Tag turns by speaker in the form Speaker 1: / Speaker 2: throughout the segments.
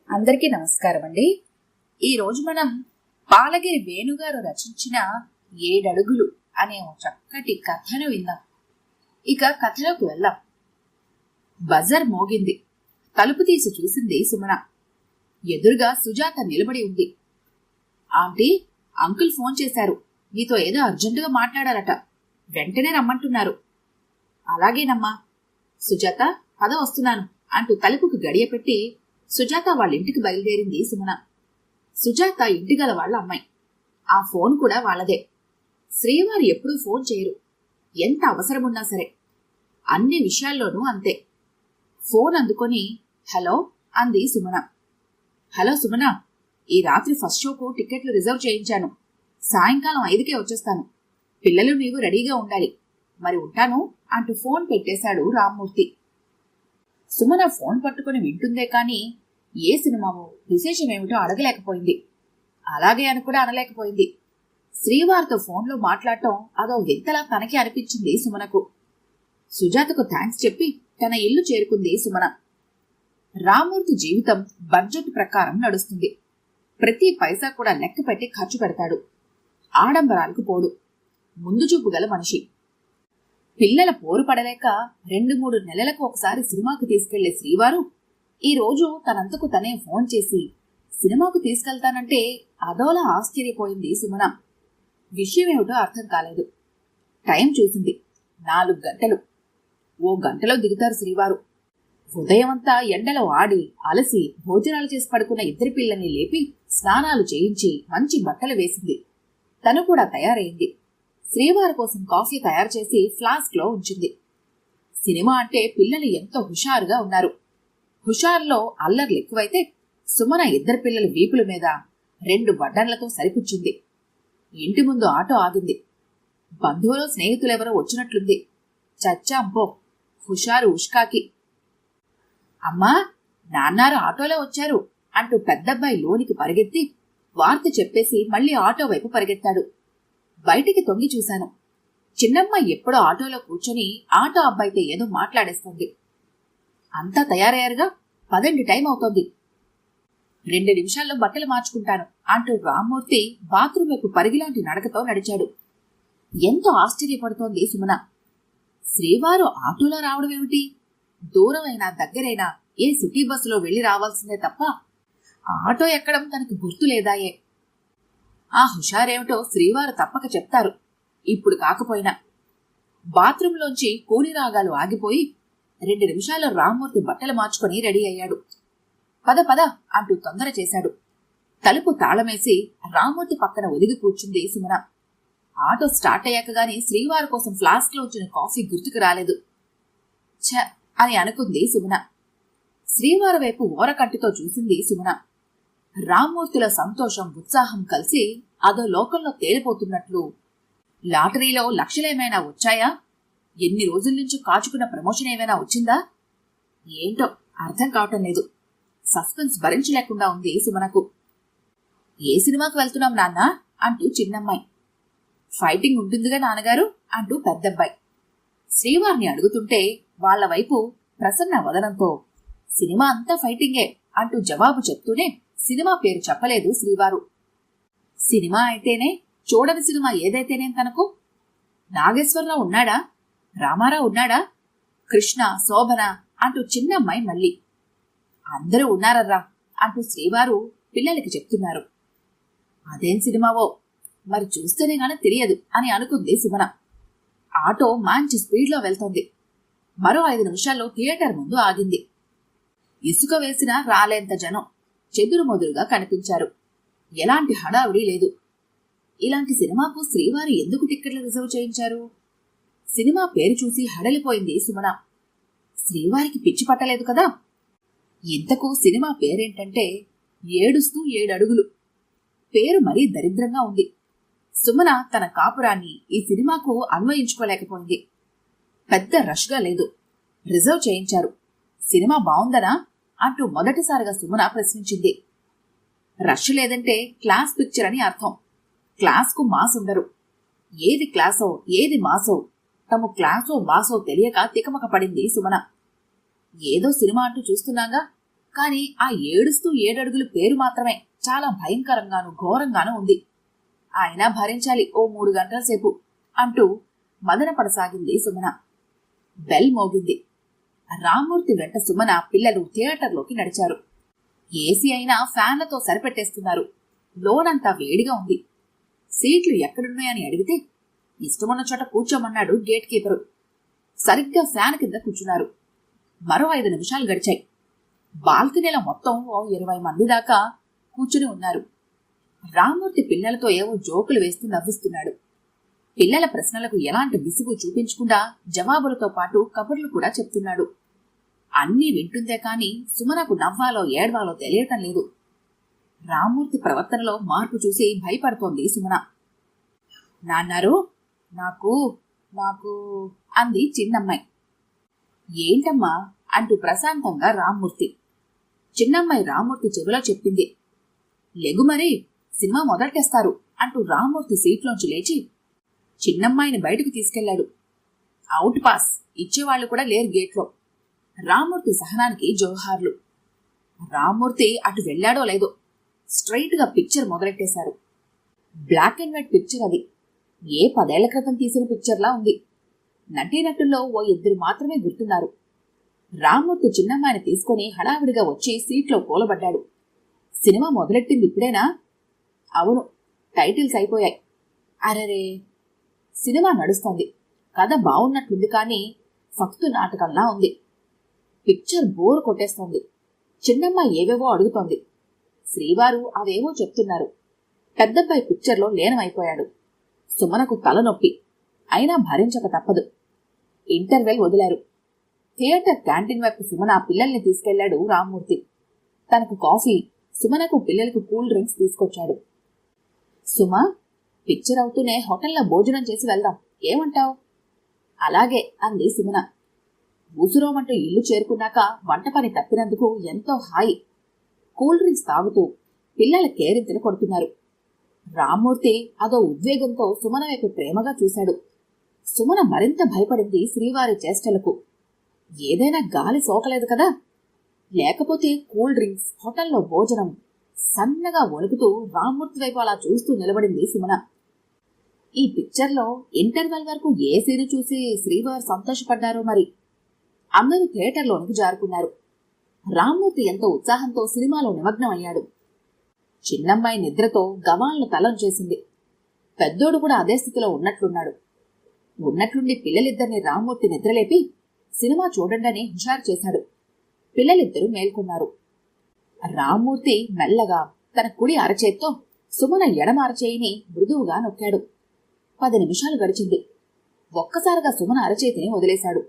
Speaker 1: అందరికీ నమస్కారం అండి. ఈరోజు మనం పాలగిరి వేణుగారు రచించిన 7 అడుగులు అనే చక్కటి కథను విందాం. ఇక కథలోకి వెళ్దాం. బజర్ మోగింది. తలుపు తీసి చూసింది సుమన. ఎదురుగా సుజాత నిలబడి ఉంది. ఆంటీ, అంకుల్ ఫోన్ చేశారు. నీతో ఏదో అర్జెంటుగా మాట్లాడారట. వెంటనే రమ్మంటున్నారు. అలాగేనమ్మా. సుజాత, పద వస్తున్నాను అంటూ తలుపుకు గడియ పెట్టి సుజాత వాళ్ళింటికి బయలుదేరింది సుమన. సుజాత ఇంటిగల వాళ్ళ అమ్మాయి. ఆ ఫోన్ కూడా వాళ్ళదే. శ్రీవారు ఎప్పుడూ ఫోన్ చేయరు, ఎంత అవసరమున్నా సరే. అన్ని విషయాల్లోనూ అంతే. ఫోన్ అందుకొని హలో అంది సుమన. హలో సుమన, ఈ రాత్రి ఫస్ట్ షోకు టికెట్లు రిజర్వ్ చేయించాను. సాయంకాలం 5కే వచ్చేస్తాను. పిల్లలు నీవు రెడీగా ఉండాలి. మరి ఉంటాను అంటూ ఫోన్ పెట్టేశాడు రామ్మూర్తి. సుమన ఫోన్ పట్టుకుని వింటుందే కాని ఏ సినిమావో విశేషమేమిటో అడగలేకపోయింది. అలాగే అని కూడా అనలేకపోయింది. శ్రీవారితో ఫోన్లో మాట్లాడటం అదో వింతలా తనకి అనిపించింది సుమనకు. సుజాతకు థ్యాంక్స్ చెప్పి తన ఇల్లు చేరుకుంది సుమన. రామ్మూర్తి జీవితం బడ్జెట్ ప్రకారం నడుస్తుంది. ప్రతి పైసా కూడా లెక్క పెట్టి ఖర్చు పెడతాడు. ఆడంబరాలకు పోడు. ముందు చూపు గల మనిషి. పిల్లల పోరు పడలేక 2-3 నెలలకు ఒకసారి సినిమాకు తీసుకెళ్లే శ్రీవారు ఈ రోజు తనంతకు తనే ఫోన్ చేసి సినిమాకు తీసుకెళ్తానంటే అదోలా ఆశ్చర్యపోయింది సుమన. విషయమేమిటో అర్థం కాలేదు. టైం చూసింది. 4 గంటలు. ఓ గంటలో దిగుతారు శ్రీవారు. ఉదయమంతా ఎండలో ఆడి అలసి భోజనాలు చేసి పడుకున్న ఇద్దరి పిల్లల్ని లేపి స్నానాలు చేయించి మంచి బట్టలు వేసింది. తను కూడా తయారైంది. శ్రీవారి కోసం కాఫీ తయారు చేసి ఫ్లాస్క్ లో ఉంచింది. సినిమా అంటే పిల్లలు ఎంతో హుషారుగా ఉన్నారు. హుషారులో అల్లర్లు ఎక్కువైతే సుమన ఇద్దరు పిల్లల వీపుల మీద 2 బడ్డన్లతో సరిపుచ్చింది. ఇంటి ముందు ఆటో ఆగింది. బంధువులు స్నేహితులెవరో వచ్చినట్లుంది. చచ్చాంపో, హుషారు ఉష్కాకి. అమ్మా, నాన్నారు ఆటోలో వచ్చారు అంటూ పెద్దబ్బాయి లోనికి పరిగెత్తి వార్త చెప్పేసి మళ్లీ ఆటో వైపు పరిగెత్తాడు. బయటికి తొంగి చూశాను. చిన్నమ్మాయి ఎప్పుడో ఆటోలో కూర్చొని ఆటో అబ్బాయితో ఏదో మాట్లాడేస్తుంది. అంతా తయారయ్యారుగా, పదండి, టైం అవుతోంది. 2 నిమిషాల్లో బట్టలు మార్చుకుంటాను అంటూ రామ్మూర్తి బాత్రూమ్ వైపు పరిగిలాంటి నడకతో నడిచాడు. ఎంతో ఆశ్చర్యపడుతోంది సుమన. శ్రీవారు ఆటోలో రావడమేమిటి? దూరమైనా దగ్గరైనా ఏ సిటీ బస్సులో వెళ్లి రావాల్సిందే తప్ప ఆటో ఎక్కడం తనకు గుర్తులేదాయే. ఆ హుషారేమిటో శ్రీవారు తప్పక చెప్తారు, ఇప్పుడు కాకపోయినా. బాత్రూంలోంచి కూని రాగాలు ఆగిపోయి 2 నిమిషాల్లో రామ్మూర్తి బట్టలు మార్చుకొని రెడీ అయ్యాడు. పద పద అంటూ తొందర చేశాడు. తలుపు తాళమేసి రామ్మూర్తి పక్కన ఒదిగి కూర్చుంది సుమన. ఆటో స్టార్ట్ అయ్యాక గాని శ్రీవారి కోసం ఫ్లాస్క్ లో ఉంచిన కాఫీ గుర్తుకు రాలేదు. ఛ అని అనుకుంది సుమన. శ్రీవారి వైపు ఓరకంటితో చూసింది సుమన. రామ్మూర్తిలో సంతోషం, ఉత్సాహం కలిసి అదో లోకంలో తేలిపోతున్నట్లు. లాటరీలో లక్షలేమైనా వచ్చాయా? ఎన్ని రోజుల నుంచి కాచుకున్న ప్రమోషన్ ఏమైనా వచ్చిందా? ఏంటో అర్థం కావటం లేదు. సస్పెన్స్ భరించలేకుండా ఉంది సుమనకు. ఏ సినిమాకు వెళ్తున్నాం నాన్న అంటూ చిన్నమ్మాయి. ఫైటింగ్ ఉంటుందిగా నాన్నగారు అంటూ పెద్దబ్బాయి. శ్రీవారిని అడుగుతుంటే వాళ్ల వైపు ప్రసన్న వదనంతో సినిమా అంతా ఫైటింగే అంటూ జవాబు చెప్తూనే సినిమా పేరు చెప్పలేదు శ్రీవారు. సినిమా అయితేనే, చూడని సినిమా ఏదైతేనే తనకు. నాగేశ్వరరావు ఉన్నాడా? రామారావు ఉన్నాడా? కృష్ణ, శోభన అంటూ చిన్నమ్మాయి మళ్ళీ. అందరూ ఉన్నారర్రా అంటూ శ్రీవారు పిల్లలకి చెప్తున్నారు. అదేం సినిమావో మరి చూస్తేనే గానీ తెలియదు అని అనుకుంది సుమన. ఆటో మంచి స్పీడ్లో వెళ్తోంది. మరో 5 నిమిషాల్లో థియేటర్ ముందు ఆగింది. ఇసుక వేసినా రాలేంత జనం చెదురుమొదురుగా కనిపించారు. ఎలాంటి హడావుడి లేదు. ఇలాంటి సినిమాకు శ్రీవారు ఎందుకు టిక్కెట్లు రిజర్వ్ చేయించారు? సినిమా పేరు చూసి హడలిపోయింది సుమన. శ్రీవారికి పిచ్చి పట్టలేదు కదా? ఇంతకు సినిమా పేరేంటంటే ఏడుస్తూ 7 అడుగులు. పేరు మరీ దరిద్రంగా ఉంది. సుమన తన కాపురాన్ని ఈ సినిమాకు అన్వయించుకోలేకపోయింది. పెద్ద రష్గా లేదు. రిజర్వ్ చేయించారు. సినిమా బావుందనా అంటూ మొదటిసారిగా సుమన ప్రశ్నించింది. రష్ లేదంటే క్లాస్ పిక్చర్ అని అర్థం. క్లాస్కు మాస్ ఉండరు. ఏది క్లాసో ఏది మాసో తమ క్లాసో మాసో తెలియక తికమక పడింది సుమన. ఏదో సినిమా అంటూ చూస్తున్నాగా, కాని ఆ ఏడుస్తూ 7 అడుగుల పేరు మాత్రమే చాలా భయంకరంగాను ఘోరంగానూ ఉంది. అయినా భరించాలి ఓ 3 గంటల సేపు అంటూ మదనపడసాగింది సుమన. బెల్ మోగింది. రామ్మూర్తి వెంట సుమన పిల్లలు థియేటర్లోకి నడిచారు. ఏసీ అయినా ఫ్యాన్లతో సరిపెట్టేస్తున్నారు. లోనంతా వేడిగా ఉంది. సీట్లు ఎక్కడున్నాయని అడిగితే ఇష్టమున్న చోట కూర్చోమన్నాడు గేట్ కీపరు. సరిగ్గా ఫ్యాన్ కింద కూర్చున్నారు. మరో 5 నిమిషాలు గడిచాయి. బాల్కనీలో మొత్తం ఓ 20 మంది దాకా కూర్చుని ఉన్నారు. రామ్మూర్తి పిల్లలతో ఏవో జోకులు వేస్తూ నవ్విస్తున్నాడు. పిల్లల ప్రశ్నలకు ఎలాంటి విసుగు చూపించకుండా జవాబులతో పాటు కబుర్లు కూడా చెప్తున్నాడు. అన్నీ వింటుందే కాని సుమనకు నవ్వాలో ఏడ్వాలో తెలియటం లేదు. రామ్మూర్తి ప్రవర్తనలో మార్పు చూసి భయపడుతోంది సుమన. నాన్నారు నాకు నాకు అంది చిన్నమ్మాయి. ఏంటమ్మా అంటూ ప్రశాంతంగా రామ్మూర్తి. చిన్నమ్మాయి రామ్మూర్తి చెవిలో చెప్పింది. లెగుమరి సినిమా మొదలెట్టేస్తారు అంటూ రామ్మూర్తి సీట్లోంచి లేచి చిన్నమ్మాయిని బయటకు తీసుకెళ్లాడు. అవుట్ పాస్ ఇచ్చేవాళ్లు కూడా లేరు గేట్లో. రామ్మూర్తి సహనానికి జోహార్లు. రామ్మూర్తి అటు వెళ్లాడో లేదో స్ట్రైట్ గా పిక్చర్ మొదలెట్టేశారు. బ్లాక్ అండ్ వైట్ పిక్చర్ అది. ఏ 10 ఏళ్ల క్రితం తీసిన పిక్చర్లా ఉంది. నటీనటుల్లో ఓ 2 మాత్రమే గుర్తున్నారు. రామ్మూర్తి చిన్నమ్మాయిని తీసుకుని హడావిడిగా వచ్చి సీట్లో కూలబడ్డాడు. సినిమా మొదలెట్టింది ఇప్పుడేనా? అవును, టైటిల్స్ అయిపోయాయి. అరెరే, సినిమా నడుస్తోంది. కథ బావున్నట్లుంది కానీ ఫక్తు నాటకంలా ఉంది. పిక్చర్ బోర్ కొట్టేస్తోంది. చిన్నమ్మాయి ఏవేవో అడుగుతోంది. శ్రీవారు అవేవో చెప్తున్నారు. పెద్దబ్బాయి పిక్చర్లో లీనమైపోయాడు. సుమనకు తలనొప్పి. అయినా భరించక తప్పదు. ఇంటర్వెల్ వదిలారు. థియేటర్ క్యాంటీన్ వైపు సుమన పిల్లల్ని తీసుకెళ్లాడు రామ్మూర్తి. తనకు కాఫీ, సుమనకు పిల్లలకు కూల్ డ్రింక్స్ తీసుకొచ్చాడు. సుమ, పిక్చర్ అవుతూనే హోటల్లో భోజనం చేసి వెళ్దాం, ఏమంటావ్? అలాగే అంది సుమన. ఊసురోమంటూ ఇల్లు చేరుకున్నాక వంట పని తప్పినందుకు ఎంతో హాయి. కూల్ డ్రింక్స్ తాగుతూ పిల్లల కేరింతలు కొడుతున్నారు. రామ్మూర్తి అదో ఉద్వేగంతో సుమన వైపు ప్రేమగా చూశాడు. సుమన మరింత భయపడింది శ్రీవారి చేష్టలకు. ఏదైనా గాలి సోకలేదు కదా? లేకపోతే కూల్ డ్రింక్స్, హోటల్లో భోజనం. సన్నగా వణుకుతూ రామ్మూర్తి వైపు అలా చూస్తూ నిలబడింది సుమన. ఈ పిక్చర్లో ఇంటర్వెల్ వరకు ఏ సీను చూసి శ్రీవారు సంతోషపడ్డారో మరి. అందరూ థియేటర్లోనికి జారుకున్నారు. రామ్మూర్తి ఎంతో ఉత్సాహంతో సినిమాలో నిమగ్నం అయ్యాడు. చిన్నమ్మాయి నిద్రతో గవాళ్లను తలం చేసింది. పెద్దోడు కూడా అదే స్థితిలో ఉన్నట్లున్నాడు. ఉన్నట్లుండి పిల్లలిద్దరిని రామ్మూర్తి నిద్రలేపి సినిమా చూడండని హుషారు చేశాడు. పిల్లలిద్దరూ మేల్కొన్నారు. రామ్మూర్తి మెల్లగా తన కుడి అరచేత్తో సుమన ఎడమ అరచేయిని మృదువుగా నొక్కాడు. 10 నిమిషాలు గడిచింది. ఒక్కసారిగా సుమన అరచేతిని వదిలేశాడు.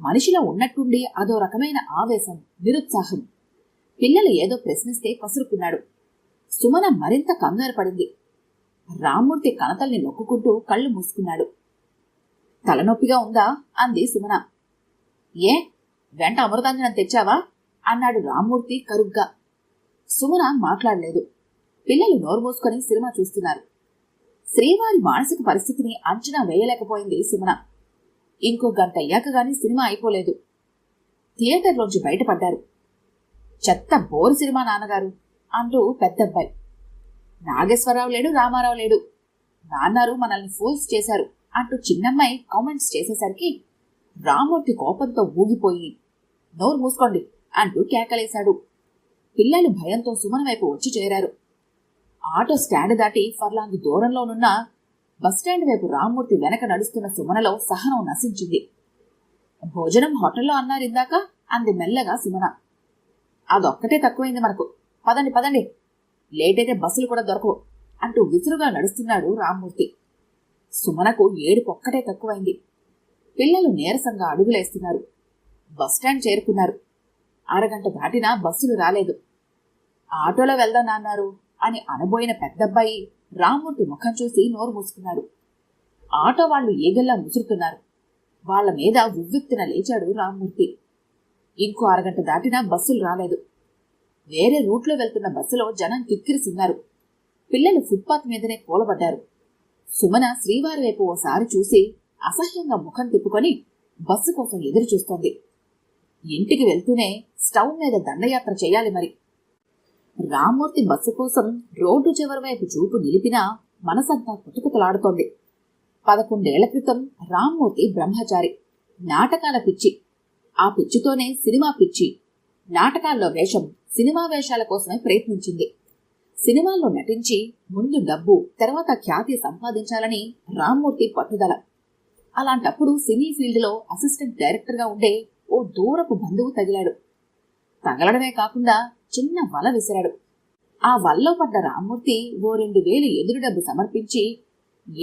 Speaker 1: మనిషిలో ఉన్నట్టుండి అదో రకమైన ఆవేశం, నిరుత్సాహం. పిల్లలు ఏదో ప్రశ్నిస్తే కసురుకున్నాడు. సుమన మరింత కంగారు పడింది. రామ్మూర్తి కణతల్ని నొక్కుంటూ కళ్ళు మూసుకున్నాడు. తలనొప్పిగా ఉందా అంది సుమన. ఏ, వెంట అమృతాంజనం తెచ్చావా అన్నాడు రామ్మూర్తి కరుగ్గా. సుమన మాట్లాడలేదు. పిల్లలు నోరు మూసుకొని సినిమా చూస్తున్నారు. శ్రీవారి మానసిక పరిస్థితిని అంచనా వేయలేకపోయింది సుమన. ఇంకో గంట అయ్యాక గాని సినిమా అయిపోలేదు. థియేటర్లోంచి బయటపడ్డారు. చెత్త బోరు సినిమా నాన్నగారు అంటూ పెద్దబ్బాయి. నాగేశ్వరరావు లేడు, రామారావు లేడు. నాన్నారు మనల్ని ఫూల్స్ చేశారు అంటూ చిన్నమ్మాయి కామెంట్స్ చేసేసరికి రామ్మూర్తి కోపంతో ఊగిపోయి నోరు మూసుకోండి అంటూ కేకలేశాడు. పిల్లలు భయంతో సుమన వైపు వచ్చి చేరారు. ఆటో స్టాండ్ దాటి ఫర్లాంగ్ దూరంలోనున్న బస్టాండ్ వైపు రామ్మూర్తి వెనక నడుస్తున్న సుమనలో సహనం నశించింది. భోజనం హోటల్లో అన్నారిందాక అంది మెల్లగా సుమన. అదొక్కటే తక్కువైంది మనకు. పదండి పదండి, లేట్ అయితే బస్సులు కూడా దొరకవు అంటూ విసురుగా నడుస్తున్నాడు రామ్మూర్తి. సుమనకు ఏడుపొక్కటే తక్కువైంది. పిల్లలు నీరసంగా అడుగులేస్తున్నారు. బస్టాండ్ చేరుకున్నారు. అరగంట దాటినా బస్సులు రాలేదు. ఆటోలో వెళ్దాం నాన్నారు అని అనబోయిన పెద్దబ్బాయి రామ్మూర్తి ముఖం చూసి నోరు మూసుకున్నాడు. ఆటో వాళ్లు ఏగల్లా ముసురుతున్నారు. వాళ్ల మీద ఉవ్వెత్తున లేచాడు రామ్మూర్తి. ఇంకో అరగంట దాటినా బస్సులు రాలేదు. వేరే రూట్లో వెళ్తున్న బస్సులో జనం కిక్కిరిస్తున్నారు. పిల్లలు ఫుట్పాత్ మీదనే కూలబడ్డారు. సుమన శ్రీవారి వైపు ఓసారి చూసి అసహ్యంగా ముఖం తిప్పుకొని బస్సు కోసం ఎదురు చూస్తోంది. ఇంటికి వెళ్తూనే స్టవ్ మీద దండయాత్ర చేయాలి మరి. రామ్మూర్తి బస్సు కోసం రోడ్డు చివరి వైపు చూపు నిలిపినా మనసంతా కుతకుతలాడుతోంది. 11 ఏళ్ల క్రితం రామ్మూర్తి బ్రహ్మచారి. నాటకాల పిచ్చి. ఆ పిచ్చితోనే సినిమా పిచ్చి. నాటకాల్లో వేషం, సినిమా వేషాల కోసమే ప్రయత్నించింది. సినిమాల్లో నటించి ముందు డబ్బు, తర్వాత ఖ్యాతి సంపాదించాలని రామ్మూర్తి పట్టుదల. అలాంటప్పుడు సినీ ఫీల్డ్లో అసిస్టెంట్ డైరెక్టర్గా ఉండే ఓ దూరపు బంధువు తగిలాడు. తగలడమే కాకుండా చిన్న వల విసిరాడు. ఆ వల్లో పడ్డ రామ్మూర్తి ఓ 2000 ఎదురు డబ్బు సమర్పించి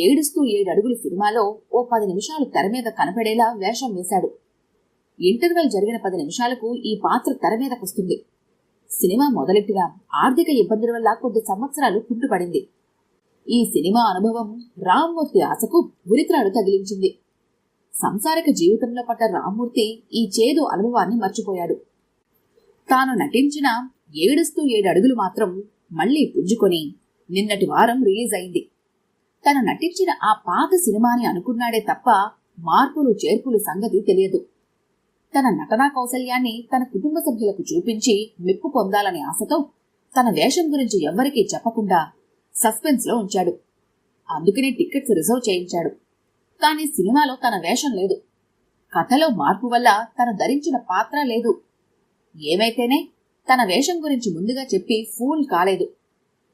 Speaker 1: ఏడుస్తూ 7 అడుగుల సినిమాలో ఓ 10 నిమిషాలు తెర మీద కనపడేలా వేషం వేశాడు. ఇంటర్వెల్ జరిగిన 10 నిమిషాలకు ఈ పాత్ర తెర మీదకొస్తుంది. సినిమా మొదలెట్టిన ఆర్థిక ఇబ్బందుల వల్ల కొద్ది సంవత్సరాలు కుంటుపడింది. ఈ సినిమా అనుభవం రామ్మూర్తి ఆశకు ఉరిత్రాడు తగిలించింది. సంసారిక జీవితంలో పడ్డ రామ్మూర్తి ఈ చేదు అనుభవాన్ని మర్చిపోయాడు. తాను నటించిన ఏడుస్తూ 7 అడుగులు మాత్రం మళ్లీ పుంజుకొని నిన్నటి వారం రిలీజ్ అయింది. తను నటించిన ఆ పాత సినిమాని అనుకున్నాడే తప్ప మార్పులు చేర్పులు సంగతి తెలియదు. తన నటనా కౌశల్యాన్ని తన కుటుంబ సభ్యులకు చూపించి మెప్పు పొందాలనే ఆశతో తన వేషం గురించి ఎవ్వరికీ చెప్పకుండా సస్పెన్స్ లో ఉంచాడు. అందుకనే టికెట్స్ రిజర్వ్ చేయించాడు. కానీ సినిమాలో తన వేషం లేదు. కథలో మార్పు వల్ల తను ధరించిన పాత్ర లేదు. ఏమైతేనే తన వేషం గురించి ముందుగా చెప్పి ఫూల్ కాలేదు.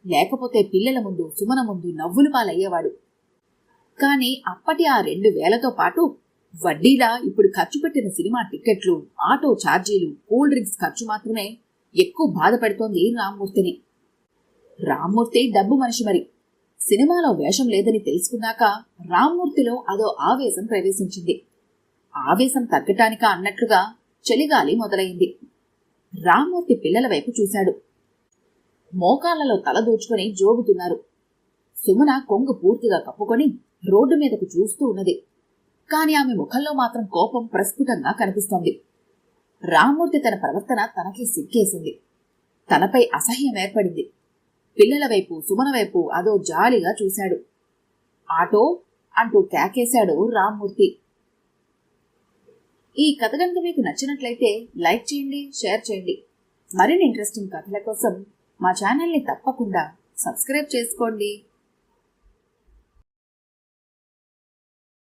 Speaker 1: లేకపోతే పిల్లల ముందు, సుమన ముందు నవ్వులు పాలయ్యేవాడు. కాని అప్పటి ఆ 2000తో పాటు వడ్డీలా ఇప్పుడు ఖర్చు పెట్టిన సినిమా టికెట్లు, ఆటో ఛార్జీలు, కూల్ డ్రింక్స్ ఖర్చు మాత్రమే ఎక్కువ బాధ పెడుతోంది రామ్మూర్తిని. రామ్మూర్తి డబ్బు మనిషి మరి. సినిమాలో వేషం లేదని తెలుసుకున్నాక రామ్మూర్తిలో అదో ఆవేశం ప్రవేశించింది. ఆవేశం తగ్గటానికా అన్నట్లుగా చలిగాలి మొదలైంది. రామ్మూర్తి పిల్లల వైపు చూశాడు. మోకాళ్లలో తల దూచుకొని జోగుతున్నారు. సుమన కొంగు పూర్తిగా కప్పుకొని రోడ్డు మీదకు చూస్తూ ఉన్నది. కాని ఆమె ముఖంలో మాత్రం కోపం ప్రస్ఫుటంగా కనిపిస్తోంది. రామ్మూర్తి తన ప్రవర్తన తనకి సిగ్గేసింది. తనపై అసహ్యం ఏర్పడింది. పిల్లల వైపు, సుమన వైపు అదో జాలిగా చూశాడు. ఆటో అంటూ కేకేశాడు రామ్మూర్తి. ఈ కథ కనుక మీకు నచ్చినట్లయితే లైక్ చేయండి, షేర్ చేయండి. మరిన్ని ఇంట్రెస్టింగ్ కథల కోసం మా ఛానల్ని తప్పకుండా సబ్స్క్రైబ్ చేసుకోండి.